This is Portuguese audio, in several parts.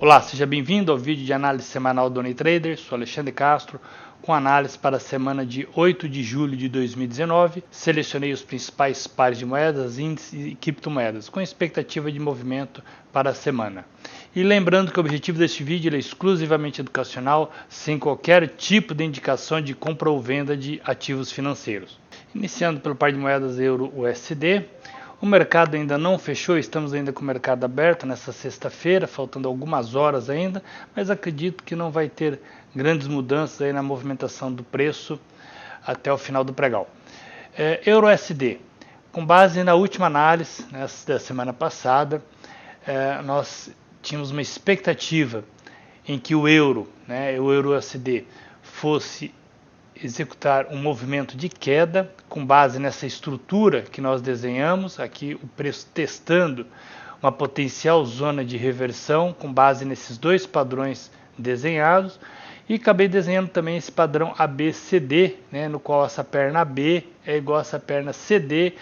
Olá, seja bem-vindo ao vídeo de análise semanal do Unitrader. Sou Alexandre Castro, com análise para a semana de 8 de julho de 2019. Selecionei os principais pares de moedas, índices e criptomoedas, com expectativa de movimento para a semana. E lembrando que o objetivo deste vídeo é exclusivamente educacional, sem qualquer tipo de indicação de compra ou venda de ativos financeiros. Iniciando pelo par de moedas Euro-USD. O mercado ainda não fechou, estamos ainda com o mercado aberto nessa sexta-feira, faltando algumas horas ainda, mas acredito que não vai ter grandes mudanças aí na movimentação do preço até o final do pregão. Euro-USD, com base na última análise da semana passada, nós tínhamos uma expectativa em que o Euro-USD fosse executar um movimento de queda com base nessa estrutura que nós desenhamos, aqui o preço testando uma potencial zona de reversão com base nesses dois padrões desenhados, e acabei desenhando também esse padrão ABCD, no qual essa perna B é igual a essa perna CD,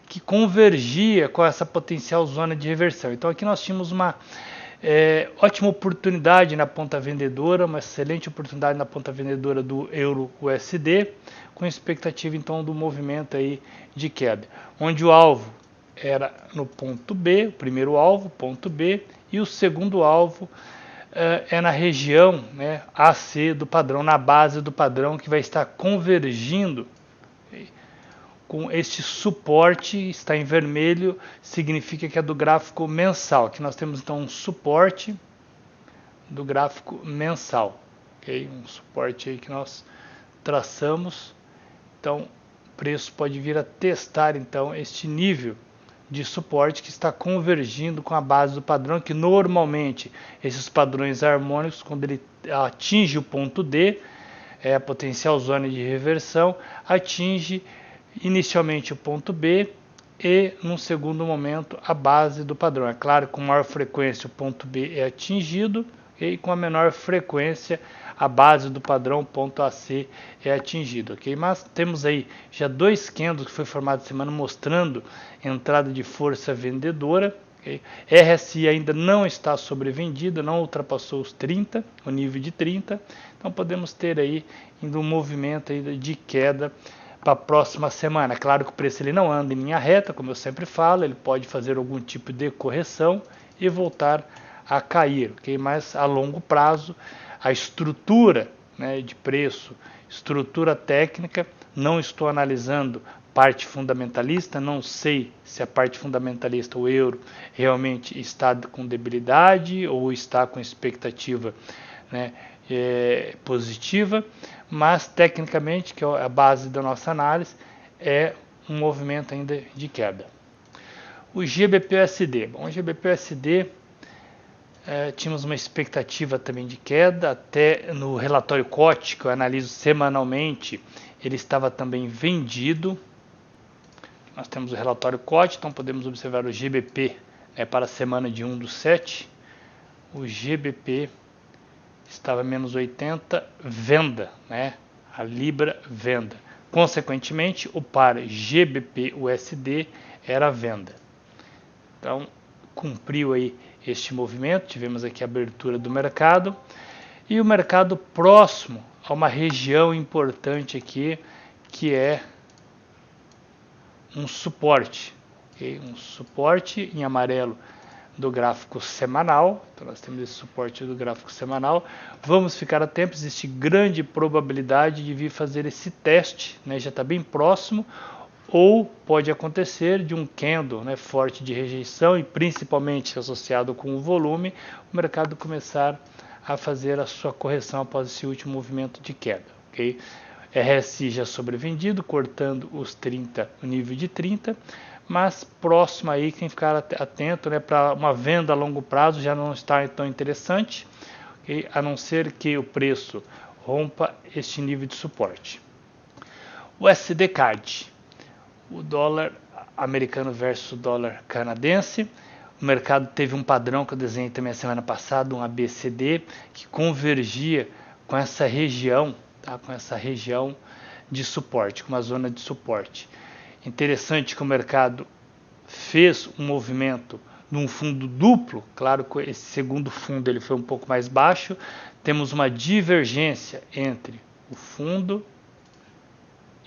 que convergia com essa potencial zona de reversão. Então aqui nós tínhamos uma ótima oportunidade na ponta vendedora, uma excelente oportunidade na ponta vendedora do Euro-USD, com expectativa então do movimento aí de queda, onde o alvo era no ponto B, o primeiro alvo, ponto B, e o segundo alvo é na região AC do padrão, na base do padrão, que vai estar convergindo com este suporte. Está em vermelho, significa que é do gráfico mensal. Aqui nós temos então um suporte do gráfico mensal, ok? Um suporte aí que nós traçamos. Então o preço pode vir a testar então este nível de suporte que está convergindo com a base do padrão, que normalmente esses padrões harmônicos, quando ele atinge o ponto D, a potencial zona de reversão, atinge inicialmente o ponto B e, num segundo momento, a base do padrão. É claro que com maior frequência o ponto B é atingido, e com a menor frequência a base do padrão, o ponto AC, é atingido. Okay? Mas temos aí já dois candles que foi formado semana mostrando entrada de força vendedora. Okay? RSI ainda não está sobrevendida, não ultrapassou os 30, o nível de 30. Então podemos ter aí ainda um movimento aí de queda para a próxima semana. Claro que o preço ele não anda em linha reta, como eu sempre falo, ele pode fazer algum tipo de correção e voltar a cair, ok? Mas a longo prazo, a estrutura de preço, estrutura técnica, não estou analisando parte fundamentalista, não sei se a parte fundamentalista, o euro, realmente está com debilidade ou está com expectativa positiva, mas tecnicamente, que é a base da nossa análise, é um movimento ainda de queda. O GBP-USD. Bom, o GBP-USD tínhamos uma expectativa também de queda, até no relatório COT, que eu analiso semanalmente, ele estava também vendido. Nós temos o relatório COT, então podemos observar o GBP para a semana de 1/7. O GBP estava menos 80, venda, a Libra venda. Consequentemente, o par GBP-USD era venda. Então, cumpriu aí este movimento, tivemos aqui a abertura do mercado, e o mercado próximo a uma região importante aqui, que é um suporte, okay? Um suporte em amarelo do gráfico semanal. Então nós temos esse suporte do gráfico semanal. Vamos ficar atentos, existe grande probabilidade de vir fazer esse teste, já está bem próximo, ou pode acontecer de um candle forte de rejeição, e principalmente associado com o volume, o mercado começar a fazer a sua correção após esse último movimento de queda, ok? RSI já sobrevendido, cortando os 30, o nível de 30, mas próximo aí, quem ficar atento para uma venda a longo prazo já não está tão interessante, okay? A não ser que o preço rompa este nível de suporte. O SD CAD, o dólar americano versus o dólar canadense. O mercado teve um padrão que eu desenhei também a semana passada, um ABCD, que convergia com essa região, com essa região de suporte, com uma zona de suporte. Interessante que o mercado fez um movimento num fundo duplo, claro que esse segundo fundo ele foi um pouco mais baixo, temos uma divergência entre o fundo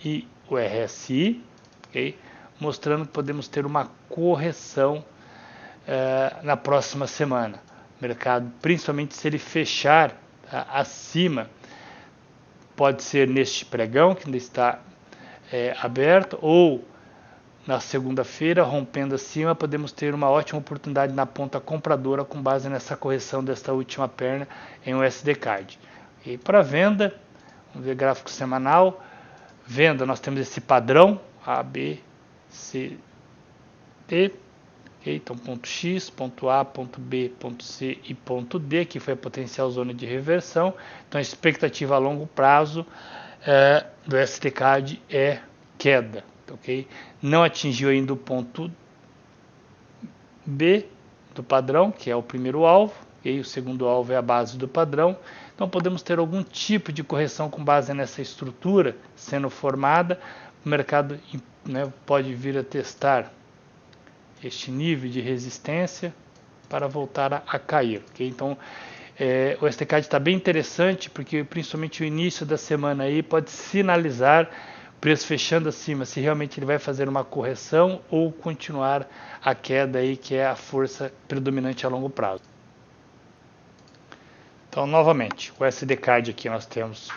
e o RSI, okay? Mostrando que podemos ter uma correção na próxima semana. O mercado, principalmente se ele fechar acima, pode ser neste pregão que ainda está aberto, ou na segunda-feira, rompendo acima, podemos ter uma ótima oportunidade na ponta compradora com base nessa correção desta última perna em USD CAD. E para venda, vamos ver gráfico semanal. Venda, nós temos esse padrão A, B, C, D. Okay? Então, ponto X, ponto A, ponto B, ponto C e ponto D, que foi a potencial zona de reversão. Então, a expectativa a longo prazo do USD CAD é queda. Okay? Não atingiu ainda o ponto B do padrão, que é o primeiro alvo, e o segundo alvo é a base do padrão. Então podemos ter algum tipo de correção com base nessa estrutura sendo formada. O mercado, né, pode vir a testar este nível de resistência para voltar a cair. Okay? Então o STCAD está bem interessante, porque principalmente o início da semana aí pode sinalizar preço fechando acima, se realmente ele vai fazer uma correção ou continuar a queda aí, que é a força predominante a longo prazo. Então, novamente, o SDCAD aqui nós temos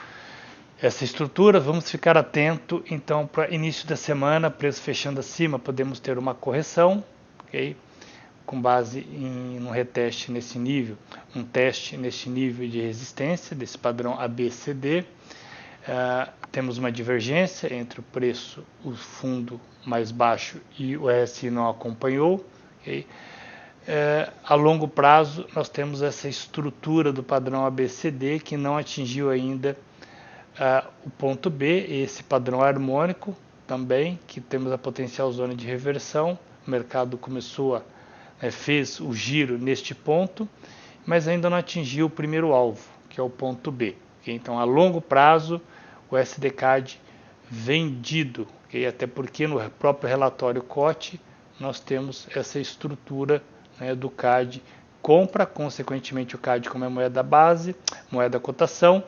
essa estrutura, vamos ficar atento então para início da semana, preço fechando acima, podemos ter uma correção, ok? Com base em um reteste nesse nível, um teste nesse nível de resistência, desse padrão ABCD. Temos uma divergência entre o preço, o fundo mais baixo e o RSI não acompanhou. Okay? A longo prazo, nós temos essa estrutura do padrão ABCD que não atingiu ainda o ponto B, esse padrão harmônico também, que temos a potencial zona de reversão. O mercado começou fez o giro neste ponto, mas ainda não atingiu o primeiro alvo, que é o ponto B. Okay? Então, a longo prazo, o SDCAD vendido, okay? Até porque no próprio relatório COT nós temos essa estrutura, né, do CAD compra, consequentemente o CAD como é moeda base, moeda cotação,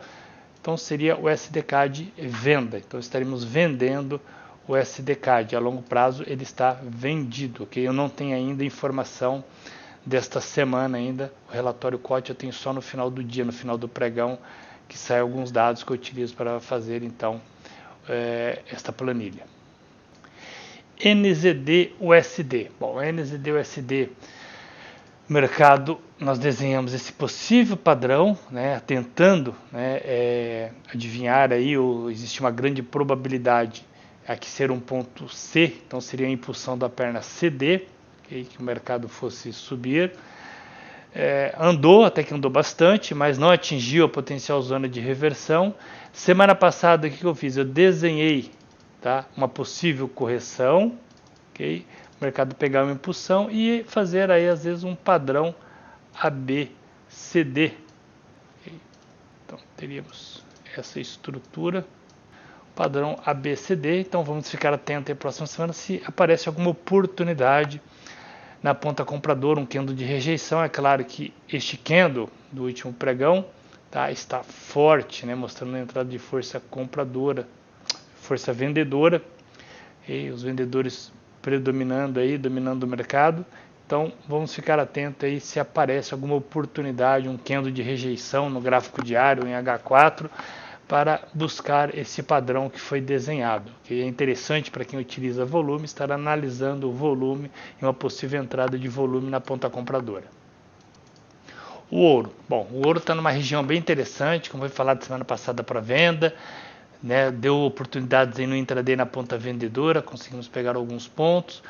então seria o SDCAD venda, então estaremos vendendo o SDCAD, a longo prazo ele está vendido, ok? Eu não tenho ainda informação desta semana ainda, o relatório COT eu tenho só no final do dia, no final do pregão, que saem alguns dados que eu utilizo para fazer então esta planilha. NZD-USD. Bom, NZD-USD, mercado, nós desenhamos esse possível padrão, né, tentando, né, adivinhar aí, existe uma grande probabilidade aqui ser um ponto C, então seria a impulsão da perna CD, okay, que o mercado fosse subir. Andou, até que andou bastante, mas não atingiu a potencial zona de reversão. Semana passada, o que eu fiz? Eu desenhei, tá, uma possível correção, okay? O mercado pegar uma impulsão e fazer aí às vezes um padrão ABCD. Okay? Então teríamos essa estrutura, padrão ABCD. Então vamos ficar atento aí na próxima semana se aparece alguma oportunidade na ponta compradora, um candle de rejeição. É claro que este candle do último pregão, tá, está forte, né, mostrando a entrada de força compradora, força vendedora, e os vendedores predominando aí, dominando o mercado. Então vamos ficar atento aí se aparece alguma oportunidade, um candle de rejeição no gráfico diário em H4, para buscar esse padrão que foi desenhado. Que é interessante para quem utiliza volume estar analisando o volume e uma possível entrada de volume na ponta compradora. O ouro. Bom, o ouro está numa região bem interessante, como foi falado semana passada para venda, né, deu oportunidades aí no intraday na ponta vendedora, conseguimos pegar alguns pontos.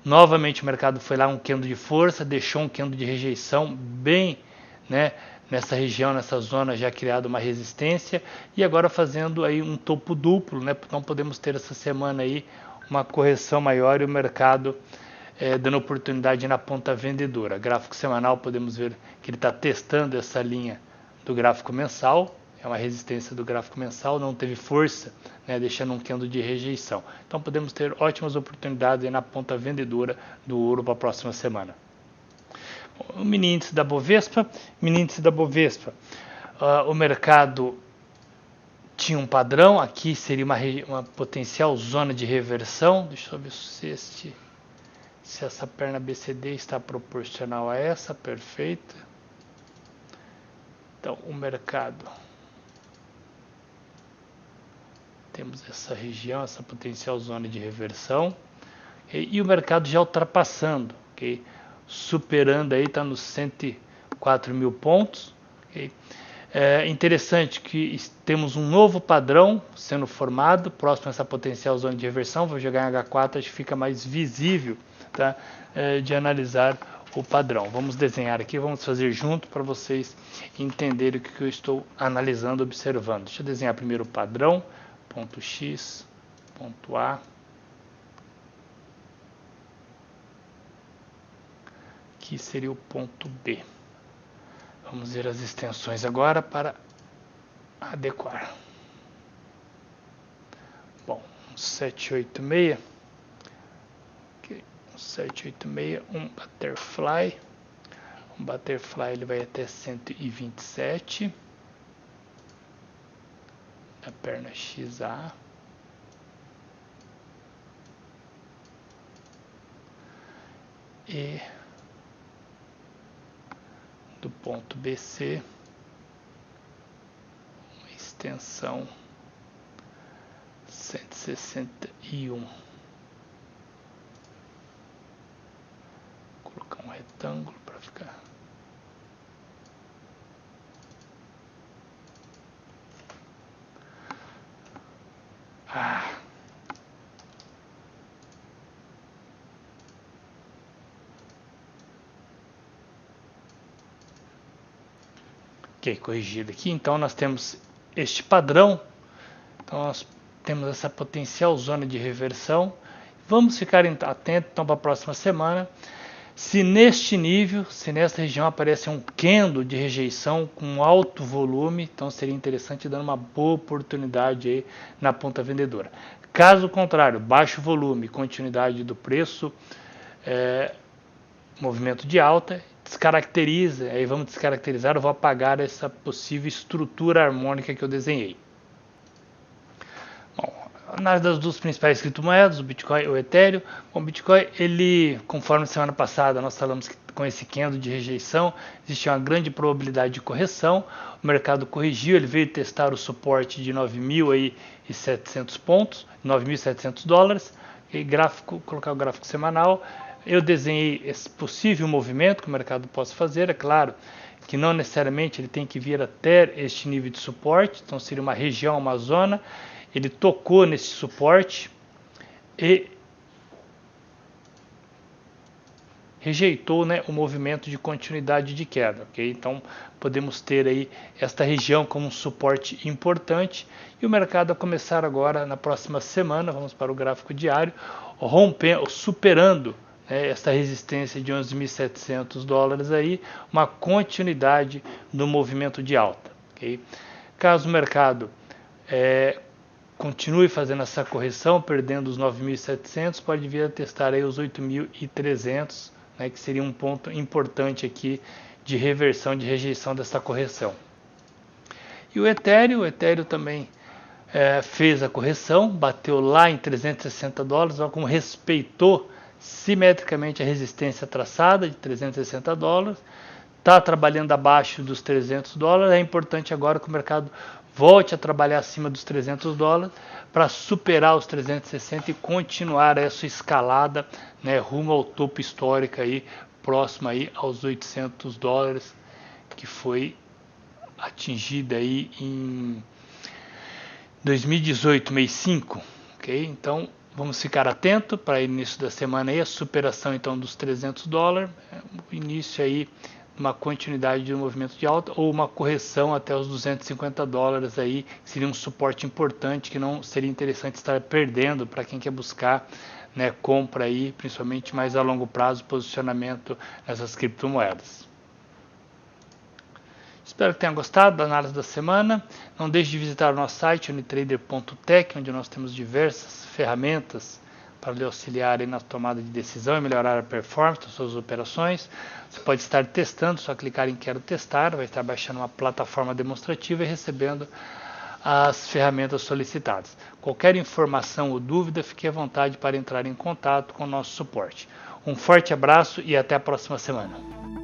Novamente o mercado foi lá um candle de força, deixou um candle de rejeição bem, né, nessa região, nessa zona já criado uma resistência e agora fazendo aí um topo duplo, né? Então podemos ter essa semana aí uma correção maior e o mercado dando oportunidade na ponta vendedora. Gráfico semanal, podemos ver que ele está testando essa linha do gráfico mensal, é uma resistência do gráfico mensal, não teve força, né, deixando um candle de rejeição. Então podemos ter ótimas oportunidades aí na ponta vendedora do ouro para a próxima semana. O mini índice da Bovespa, o mercado tinha um padrão, aqui seria uma potencial zona de reversão. Deixa eu ver se essa perna BCD está proporcional a essa, perfeito. Então o mercado, temos essa região, essa potencial zona de reversão, e o mercado já ultrapassando, okay? Superando aí, está nos 104 mil pontos. Okay? É interessante que temos um novo padrão sendo formado, próximo a essa potencial zona de reversão. Vou jogar em H4, acho que fica mais visível, tá? De analisar o padrão. Vamos desenhar aqui, vamos fazer junto para vocês entenderem o que eu estou analisando, observando. Deixa eu desenhar primeiro o padrão, ponto X, ponto A. Aqui seria o ponto B. Vamos ver as extensões agora para adequar. Bom, 786. Okay. 786, um butterfly. Um butterfly ele vai até 127. A perna XA. E do ponto BC, uma extensão 161. Vou colocar um retângulo para ficar. Ok, corrigido aqui. Então nós temos este padrão. Então nós temos essa potencial zona de reversão. Vamos ficar atentos então para a próxima semana. Se neste nível, se nesta região aparece um candle de rejeição com alto volume, então seria interessante dar uma boa oportunidade aí na ponta vendedora. Caso contrário, baixo volume, continuidade do preço, movimento de alta, descaracteriza, aí vamos descaracterizar, eu vou apagar essa possível estrutura harmônica que eu desenhei. Bom, análise das duas principais criptomoedas, o Bitcoin e o Ethereum. Bom, o Bitcoin, ele, conforme semana passada nós falamos que com esse candle de rejeição, existia uma grande probabilidade de correção, o mercado corrigiu, ele veio testar o suporte de 9.700 pontos, 9.700 dólares, e gráfico, colocar o gráfico semanal. Eu desenhei esse possível movimento que o mercado possa fazer, é claro que não necessariamente ele tem que vir até este nível de suporte, então seria uma região, uma zona, ele tocou nesse suporte e rejeitou, né, o movimento de continuidade de queda, ok? Então podemos ter aí esta região como um suporte importante e o mercado a começar agora na próxima semana, vamos para o gráfico diário, rompendo, superando esta resistência de 11.700 dólares aí, uma continuidade do movimento de alta. Okay? Caso o mercado continue fazendo essa correção, perdendo os 9.700, pode vir a testar aí os 8.300, né, que seria um ponto importante aqui de reversão, de rejeição dessa correção. E o Ethereum também fez a correção, bateu lá em 360 dólares, olha como respeitou simetricamente a resistência traçada de 360 dólares, está trabalhando abaixo dos 300 dólares, é importante agora que o mercado volte a trabalhar acima dos 300 dólares para superar os 360 e continuar essa escalada, né, rumo ao topo histórico aí, próximo aí aos 800 dólares, que foi atingida aí em 2018, mês 5, ok? Então vamos ficar atento para o início da semana aí, a superação então dos 300 dólares, o início aí uma continuidade de um movimento de alta ou uma correção até os 250 dólares aí, seria um suporte importante que não seria interessante estar perdendo para quem quer buscar, né, compra aí, principalmente mais a longo prazo, posicionamento nessas criptomoedas. Espero que tenham gostado da análise da semana. Não deixe de visitar o nosso site unitrader.tech, onde nós temos diversas ferramentas para lhe auxiliar na tomada de decisão e melhorar a performance das suas operações. Você pode estar testando, só clicar em Quero Testar, vai estar baixando uma plataforma demonstrativa e recebendo as ferramentas solicitadas. Qualquer informação ou dúvida, fique à vontade para entrar em contato com o nosso suporte. Um forte abraço e até a próxima semana.